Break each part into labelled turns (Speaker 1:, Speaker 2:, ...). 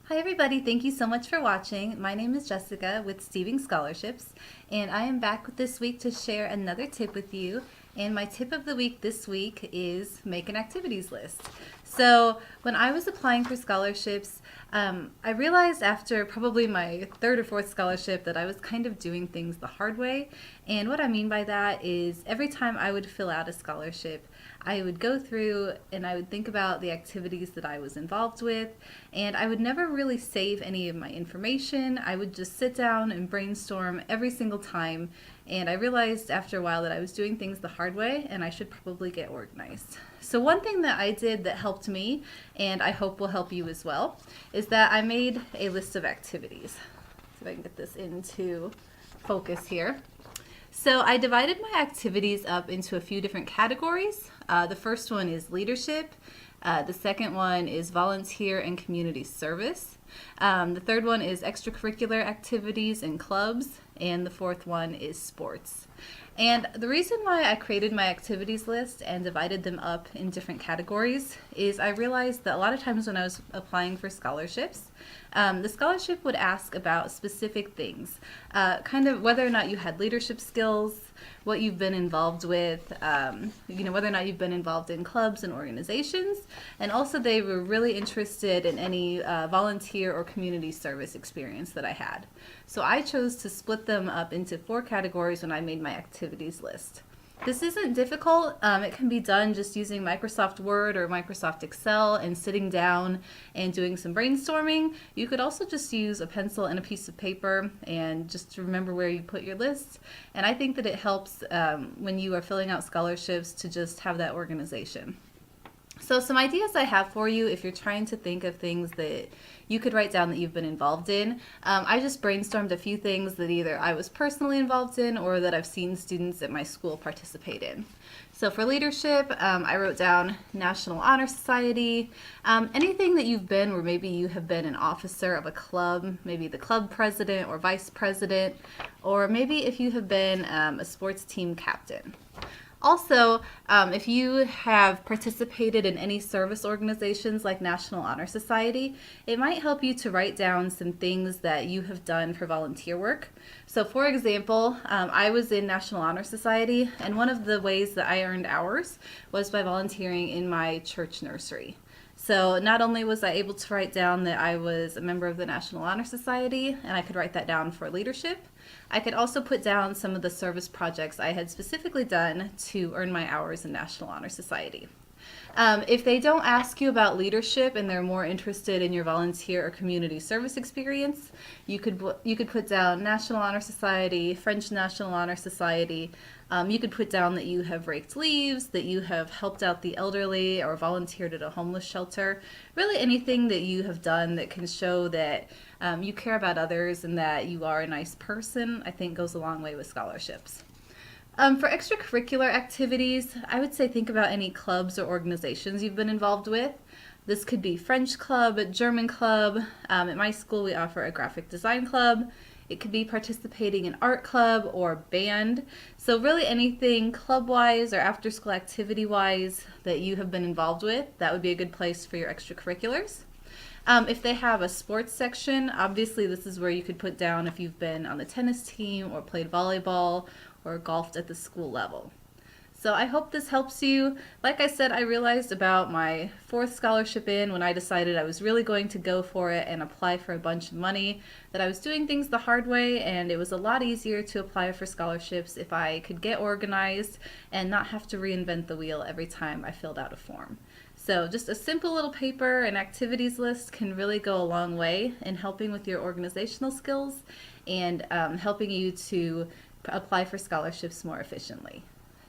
Speaker 1: Hi everybody, thank you so much for watching. My name is Jessica with Stebing Scholarships, and I am back this week to share another tip with you. And my tip of the week this week is make an activities list. So when I was applying for scholarships, I realized after probably my third or fourth scholarship that I was kind of doing things the hard way. And what I mean by that is every time I would fill out a scholarship, I would go through and I would think about the activities that I was involved with, and I would never really save any of my information. I would just sit down and brainstorm every single time, and I realized after a while that I was doing things the hard way and I should probably get organized. So one thing that I did that helped me, and I hope will help you as well, is that I made a list of activities. See if I can get this into focus here. So I divided my activities up into a few different categories. The first one is leadership. The second one is volunteer and community service. The third one is extracurricular activities and clubs. And the fourth one is sports. And the reason why I created my activities list and divided them up in different categories is I realized that a lot of times when I was applying for scholarships, the scholarship would ask about specific things, kind of whether or not you had leadership skills, what you've been involved with, whether or not you've been involved in clubs and organizations, and also they were really interested in any volunteer or community service experience that I had. So I chose to split them up into 4 categories when I made my activities list. This isn't difficult. It can be done just using Microsoft Word or Microsoft Excel and sitting down and doing some brainstorming. You could also just use a pencil and a piece of paper and just remember where you put your list. And I think that it helps when you are filling out scholarships to just have that organization. So some ideas I have for you if you're trying to think of things that you could write down that you've been involved in. I just brainstormed a few things that either I was personally involved in or that I've seen students at my school participate in. So for leadership, I wrote down National Honor Society, anything that you've been where maybe you have been an officer of a club, maybe the club president or vice president, or maybe if you have been a sports team captain. Also, if you have participated in any service organizations like National Honor Society, it might help you to write down some things that you have done for volunteer work. So for example, I was in National Honor Society, and one of the ways that I earned hours was by volunteering in my church nursery. So not only was I able to write down that I was a member of the National Honor Society, and I could write that down for leadership, I could also put down some of the service projects I had specifically done to earn my hours in National Honor Society. If they don't ask you about leadership and they're more interested in your volunteer or community service experience, you could put down National Honor Society, French National Honor Society. You could put down that you have raked leaves, that you have helped out the elderly or volunteered at a homeless shelter. Really anything that you have done that can show that you care about others and that you are a nice person, I think goes a long way with scholarships. For extracurricular activities, I would say think about any clubs or organizations you've been involved with. This could be French club, German club. At my school, we offer a graphic design club. It could be participating in art club or band. So really anything club-wise or after-school activity-wise that you have been involved with, that would be a good place for your extracurriculars. If they have a sports section, obviously this is where you could put down if you've been on the tennis team or played volleyball or golfed at the school level. So I hope this helps you. Like I said, I realized about my 4th scholarship in when I decided I was really going to go for it and apply for a bunch of money that I was doing things the hard way, and it was a lot easier to apply for scholarships if I could get organized and not have to reinvent the wheel every time I filled out a form. So just a simple little paper and activities list can really go a long way in helping with your organizational skills and helping you to apply for scholarships more efficiently.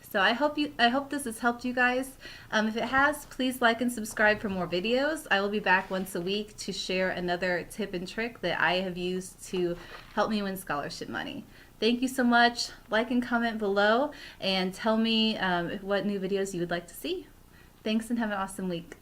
Speaker 1: So I hope this has helped you guys. If it has, please like and subscribe for more videos. I will be back once a week to share another tip and trick that I have used to help me win scholarship money. Thank you so much. Like and comment below and tell me what new videos you would like to see. Thanks and have an awesome week.